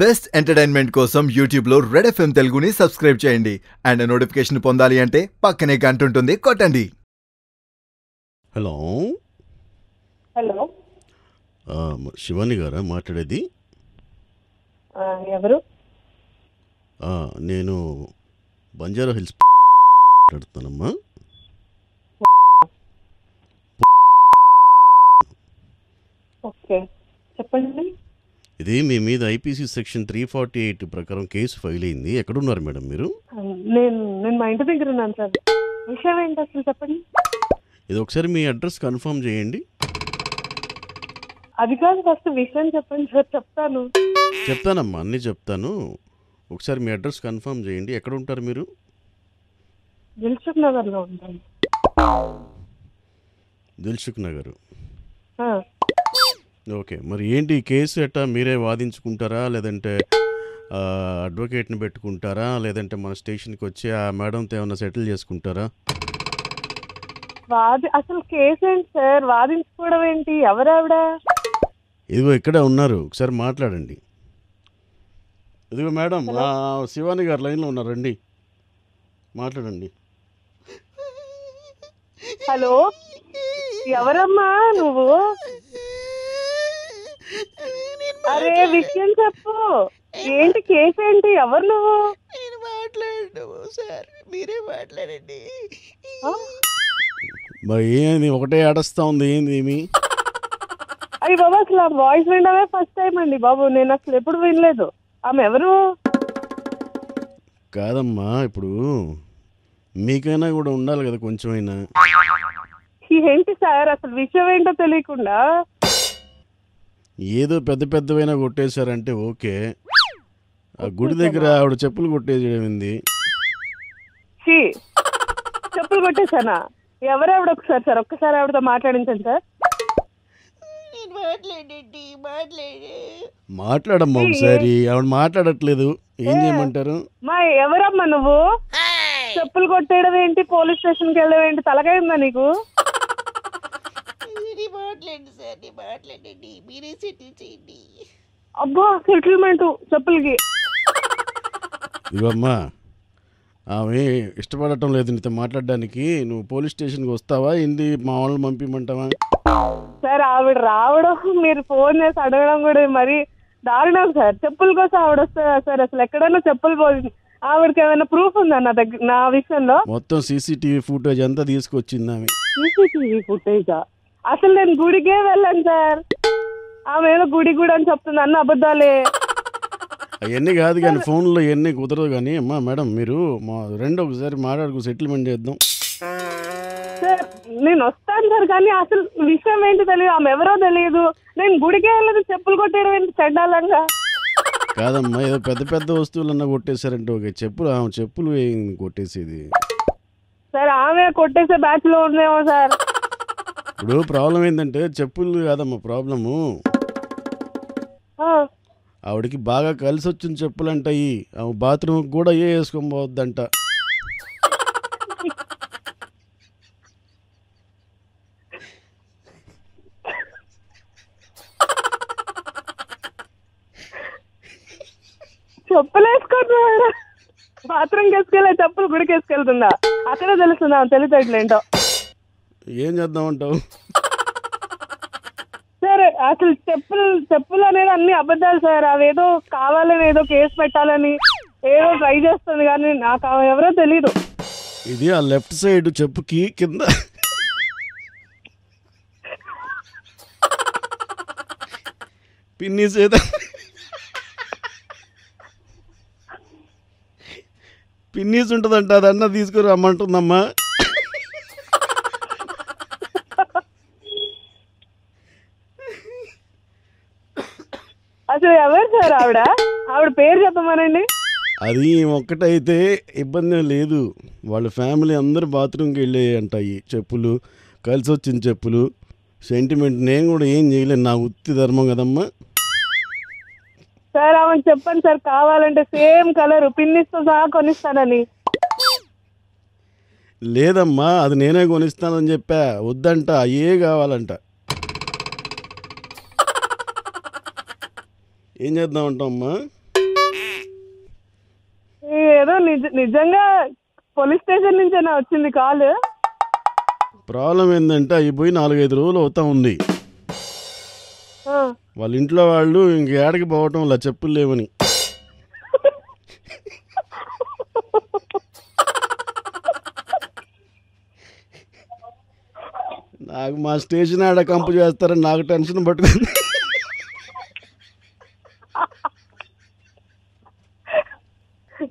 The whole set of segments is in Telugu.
బెస్ట్ ఎంటర్టైన్మెంట్ కోసం యూట్యూబ్లో రెడ్ ఎఫ్ఎం తెలుగుని సబ్స్క్రైబ్ చేయండి అండ్ నోటిఫికేషన్ పొందాలి అంటే పక్కనే గంట ఉంటుంది కొట్టండి. హలో హలో శివాని గారా మాట్లాడేది? ఎవరు? నేను బంజారా హిల్స్ మాట్లాడుతానమ్మా. ఓకే, చెప్పండి. ఇది మీ మీద ఐపీసీ సెక్షన్ 348 ప్రకారం కేసు ఫైల్ అయింది. ఎక్కడున్నారు మేడం మీరు? నేను మా ఇంటి దగ్గర ఉన్నాను సార్. విషయం ఏంటి అసలు చెప్పండి. ఇది ఒకసారి మీ అడ్రస్ కన్ఫర్మ్ చేయండి. అది కాదు, ఫస్ట్ విషయం చెప్పండి సార్. చెప్తానమ్మా, అన్నీ చెప్తాను. ఒకసారి మీ అడ్రస్ కన్ఫర్మ్ చేయండి. ఎక్కడ ఉంటారు మీరు? దిల్సుఖ్ నగర్లో ఉంటాను. దిల్సుఖ్ నగర్. ఓకే, మరి ఏంటి కేసు ఎట్టా? మీరే వాదించుకుంటారా, లేదంటే అడ్వకేట్ని పెట్టుకుంటారా, లేదంటే మన స్టేషన్కి వచ్చి ఆ మేడంతో ఏమైనా సెటిల్ చేసుకుంటారా? అసలు కేసు ఏంటి సార్? వాదించుకోవడం ఏంటి? ఎవరావిడ? ఇదిగో ఇక్కడే ఉన్నారు, ఒకసారి మాట్లాడండి. ఇదిగో మేడం, శివాని గారు లైన్లో ఉన్నారండి, మాట్లాడండి. హలో, ఎవరమ్మా నువ్వు? అరే విషయం చెప్పు. ఏంటి కేసు ఏంటి? ఎవరు నువ్వు? నేను మాట్లాడను సార్, మీరే మాట్లాడండి. మరి ఏంది ఒకటే ఆడస్తా ఉంది, ఏంది ఏమి? అయ్యి బాబు, అసలు ఆ వాయిస్ వినడమే ఫస్ట్ టైం అండి బాబు. నేను అసలు ఎప్పుడు వినలేదు. ఆమె ఎవరు? కాదమ్మా, ఇప్పుడు మీకైనా కూడా ఉండాలి కదా కొంచెమైనా. ఏంటి సార్ అసలు విషయం ఏంటో తెలియకుండా? ఏదో పెద్ద పెద్దవైనా కొట్టేశారంటే ఓకే. ఆ గుడి దగ్గర ఆవిడ చెప్పులు కొట్టేసేది. చెప్పులు కొట్టేశానా? ఎవరావిడ? ఒకసారి సార్, ఒక్కసారి ఆవిడతో మాట్లాడించండి సార్. మాట్లాడమ్మా ఒకసారి. ఆవిడ మాట్లాడట్లేదు, ఏం చేయమంటారు? మా ఎవరమ్మా నువ్వు? చెప్పులు కొట్టేయడం ఏంటి? పోలీస్ స్టేషన్కి వెళ్ళడం ఏంటి? తలకాయ ఉందా నీకు? మీరే సెటిల్ చేయండి. అబ్బా, సెటిల్మెంట్ చెప్పులకి? ఇవమ్మా, ఆమె ఇష్టపడటం లేదు నీతో మాట్లాడడానికి. నువ్వు పోలీస్ స్టేషన్కి వస్తావా, ఏంటి మా వాళ్ళని పంపించమంటావా? సార్ ఆవిడ రావడం, మీరు ఫోన్ చేసి అడగడం కూడా మరి దారుణం సార్. చెప్పుల కోసం ఆవిడ వస్తుందా సార్? అసలు ఎక్కడైనా చెప్పులు పోయింది. ఆవిడకి ఏమైనా ప్రూఫ్ ఉందా నా దగ్గర నా విషయంలో? మొత్తం సీసీటీవీ ఫుటేజ్ అంతా తీసుకొచ్చింది ఆమె. సీసీటీవీ ఫుటేజా? అసలు నేను గుడికే వెళ్ళాను సార్. ఆమె ఏదో గుడి అని చెప్తుంది, అన్న అబద్ధాలే. అవన్నీ కాదు కానీ ఫోన్లో ఇవన్నీ కుదరదు. కానీ అమ్మా మేడం, మీరు మా ఒకసారి మాట్లాడుకు సెటిల్మెంట్ చేద్దాం. సార్ నేను వస్తాను సార్, కానీ అసలు విషయం ఏంటి తెలియదు. ఆమె ఎవరో తెలియదు. నేను గుడికే వెళ్ళదు, చెప్పులు కొట్టేయడం ఏంటి చండాలంగా? కాదమ్మా, ఏదో పెద్ద పెద్ద వస్తువులన్నా కొట్టేశారంటే ఓకే. చెప్పులు కొట్టేసేది సార్. ఆమె కొట్టేసే బ్యాచ్ లో ఉందేమో సార్. ఇప్పుడు ప్రాబ్లం ఏంటంటే చెప్పులు కాదమ్మా ప్రాబ్లము. ఆవిడకి బాగా కలిసి వచ్చిన చెప్పులు అంటాయి. ఆమె బాత్రూమ్కి కూడా వేసుకొని పోవద్దంట. చెప్పులు వేసుకుంటున్నా, బాత్రూమ్కి వేసుకెళ్ళే చెప్పులు గుడికి వేసుకెళ్తుందా? అక్కడే తెలుస్తుందా తెలియట్లేంటో. ఏం చేద్దామంటావు? సార్ అసలు చెప్పులు అనేది అన్ని అబద్ధాలు సార్. అవేదో కావాలని ఏదో కేసు పెట్టాలని ఏదో ట్రై చేస్తుంది, కానీ నాకు ఎవరో తెలీదు. ఇది ఆ లెఫ్ట్ సైడ్ చెప్పుకి కింద పిన్నీస్ ఉంటుందంట. అదన్నా తీసుకుని రమ్మంటుందమ్మా. అసలు ఎవరు సార్ ఆవిడ పేరు చెప్పమనండి. అది ఒక్కటైతే ఇబ్బంది లేదు. వాళ్ళ ఫ్యామిలీ అందరూ బాత్రూమ్కి వెళ్ళే అంటాయి చెప్పులు, కలిసి వచ్చిన చెప్పులు. సెంటిమెంట్ నేను కూడా ఏం చేయలేను, నా వృత్తి ధర్మం కదమ్మా. సార్ ఆమె చెప్పండి సార్, కావాలంటే సేమ్ కలర్ పిన్నిస్తో సహా కొనిస్తానని. లేదమ్మా, అది నేనే కొనిస్తానని చెప్పా. వద్దంట, అయ్యే కావాలంట. ఏం చేద్దామంటావమ్మా? ఏదో నిజంగా పోలీస్ స్టేషన్ నుంచేనా వచ్చింది కాల్? ప్రాబ్లం ఏంటంటే అయిపోయి 4-5 రోజులు అవుతా ఉంది. వాళ్ళ ఇంట్లో వాళ్ళు ఇంకేడికి పోవటం వల్ల చెప్పులు లేవని. నాకు మా స్టేషన్ ఆడ కంపు చేస్తారని నాకు టెన్షన్ పట్టుకుంది.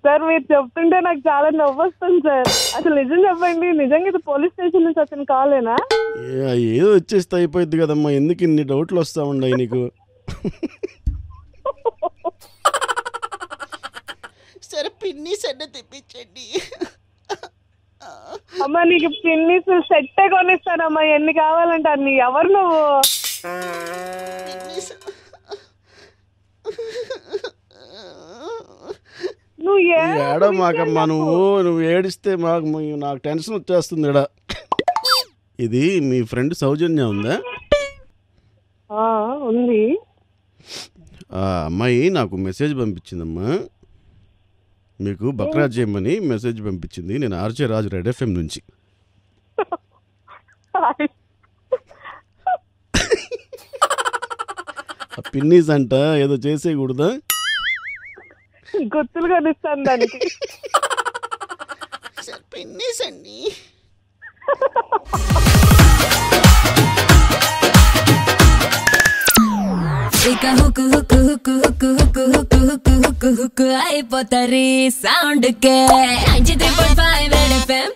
సార్ మీరు చెప్తుంటే నాకు చాలా నవ్వు వస్తుంది సార్. అసలు నిజం చెప్పండి, నిజంగా ఇది పోలీస్ స్టేషన్ నుంచి వచ్చిన కాలేనా? ఏదో వచ్చేస్తే అయిపోయింది కదమ్మా, ఎందుకు ఇన్ని డౌట్లు వస్తా ఉన్నాయి నీకు? సరే పిన్నీస్ అన్న తెప్పించండి. అమ్మా నీకు పిన్నిస్ సెట్టే కొనిస్తానమ్మా, ఎన్ని కావాలంటే అన్ని. ఎవరు నువ్వు? నువ్వు ఏడో మాకమ్మా, నువ్వు ఏడిస్తే నాకు టెన్షన్ వచ్చేస్తుంది. ఇడ ఇది మీ ఫ్రెండ్ సౌజన్య ఉందా? ఉంది. ఆ అమ్మాయి నాకు మెసేజ్ పంపించిందమ్మా, మీకు బక్రా చేయమని మెసేజ్ పంపించింది. నేను ఆర్జే రాజు రెడ్ ఎఫ్ఎం నుంచి. పిన్నీస్ అంట ఏదో చేసేయకూడదా? గుర్తులు కనిస్తాను దానికి. సార్ పిన్నీస్ అండి. ఇక hook hook hook hook hook hook hook hook hook అయిపోతారు సౌండ్ కే 93.5 రెడ్ ఎఫ్ఎం.